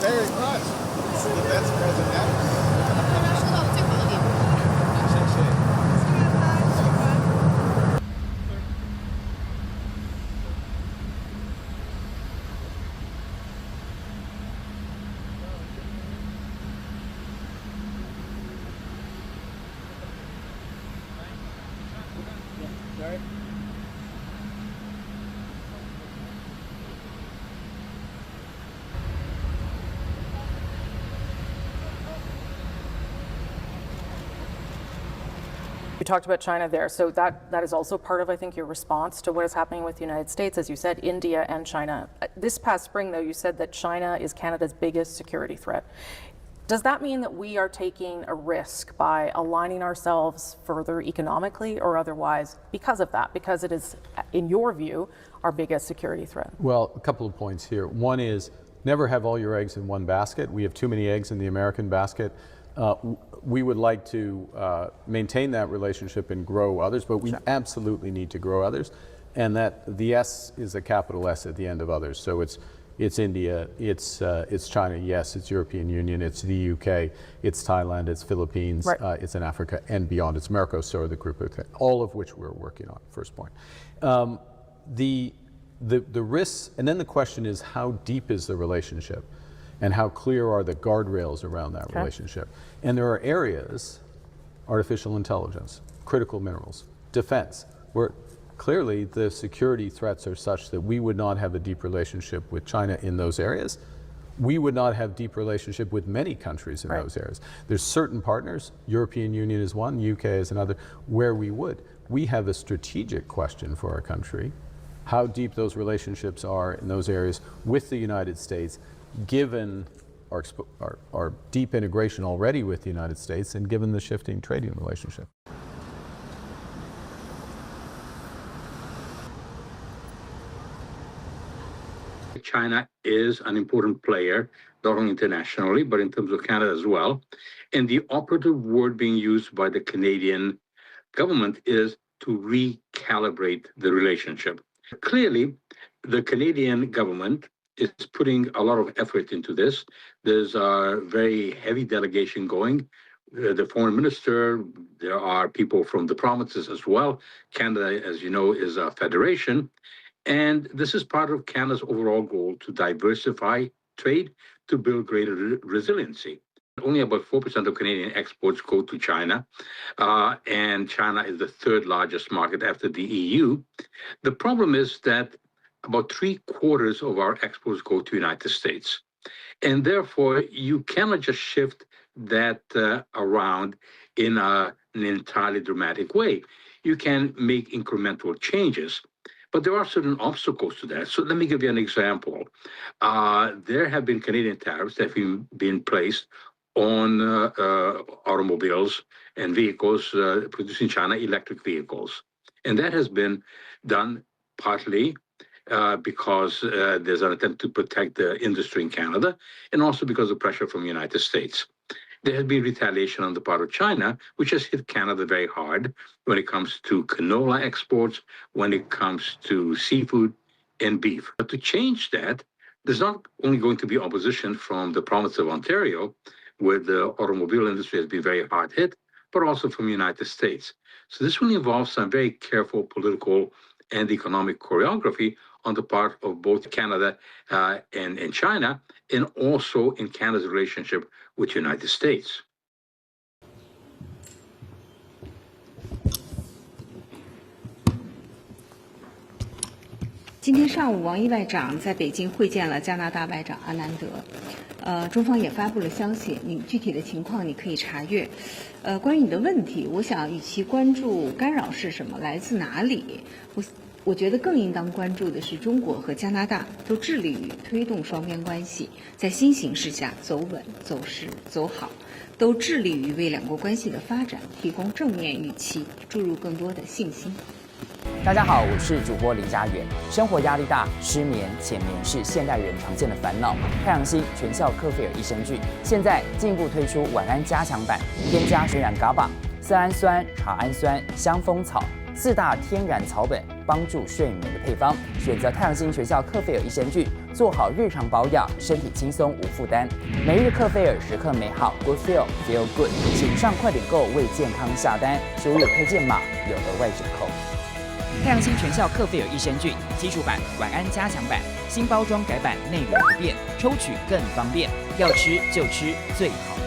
very much. It's the best present ever. 收到最好的礼物。谢谢。You talked about China there, so that is also part of, I think, your response to what is happening with the United States, as you said, India and China. This past spring, though, you said that China is Canada's biggest security threat. Does that mean that we are taking a risk by aligning ourselves further economically or otherwise because of that, because it is, in your view, our biggest security threat? Well, a couple of points here. One is never have all your eggs in one basket. We have too many eggs in the American basket. We would like to maintain that relationship and grow others, but we absolutely need to grow others. And that the S is a capital S at the end of others. So it's India, it's China, yes, it's European Union, it's the UK, it's Thailand, it's Philippines, right. It's in Africa and beyond. It's Mercosur, the group of all of which we're working on. First point. The risks, and then the question is how deep is the relationship? And how clear are the guardrails around that relationship? And there are areas, artificial intelligence, critical minerals, defense, where clearly the security threats are such that we would not have a deep relationship with China in those areas. We would not have deep relationship with many countries in those areas. There's certain partners, European Union is one, UK is another, where we would. We have a strategic question for our country, how deep those relationships are in those areas with the United States, given our deep integration already with the United States and given the shifting trading relationship. China is an important player, not only internationally, but in terms of Canada as well. And the operative word being used by the Canadian government is to recalibrate the relationship. Clearly, the Canadian government is putting a lot of effort into this. There's a very heavy delegation going. The foreign minister, there are people from the provinces as well. Canada, as you know, is a federation. And this is part of Canada's overall goal to diversify trade, to build greater resiliency. Only about 4% of Canadian exports go to China, and China is the third largest market after the EU. The problem is that about 3/4 of our exports go to the United States. And therefore, you cannot just shift that around in an entirely dramatic way. You can make incremental changes, but there are certain obstacles to that. So let me give you an example. There have been Canadian tariffs that have been placed on automobiles and vehicles produced in China, electric vehicles. And that has been done partly because there's an attempt to protect the industry in Canada, and also because of pressure from the United States. There has been retaliation on the part of China, which has hit Canada very hard when it comes to canola exports, when it comes to seafood and beef. But to change that, there's not only going to be opposition from the province of Ontario, where the automobile industry has been very hard hit, but also from the United States. So this will involve some very careful political and economic choreography on the part of both Canada and China, and also in Canada's relationship with the United States. 今天上午，王毅外长在北京会见了加拿大外长阿南德，中方也发布了消息，你具体的情况你可以查阅。关于你的问题，我想与其关注干扰是什么，来自哪里，我觉得更应当关注的是中国和加拿大都致力于推动双边关系在新形势下走稳、走实、走好，都致力于为两国关系的发展提供正面预期，注入更多的信心。大家好，我是主播林家远。生活压力大，失眠、浅眠是现代人常见的烦恼。太阳星全效克菲尔益生菌现在进一步推出晚安加强版，添加水染GABA、色氨酸、茶氨酸、香蜂草、4大天然草本帮助睡眠的配方，选择太阳星全效克菲尔益生菌，做好日常保养，身体轻松无负担。每日克菲尔时刻美好 ，Good Feel Good， 请上快点购为健康下单，输入推荐码有额外折扣。太阳星全效克菲尔益生菌基础版、晚安加强版，新包装改版，内容不变，抽取更方便，要吃就吃最好。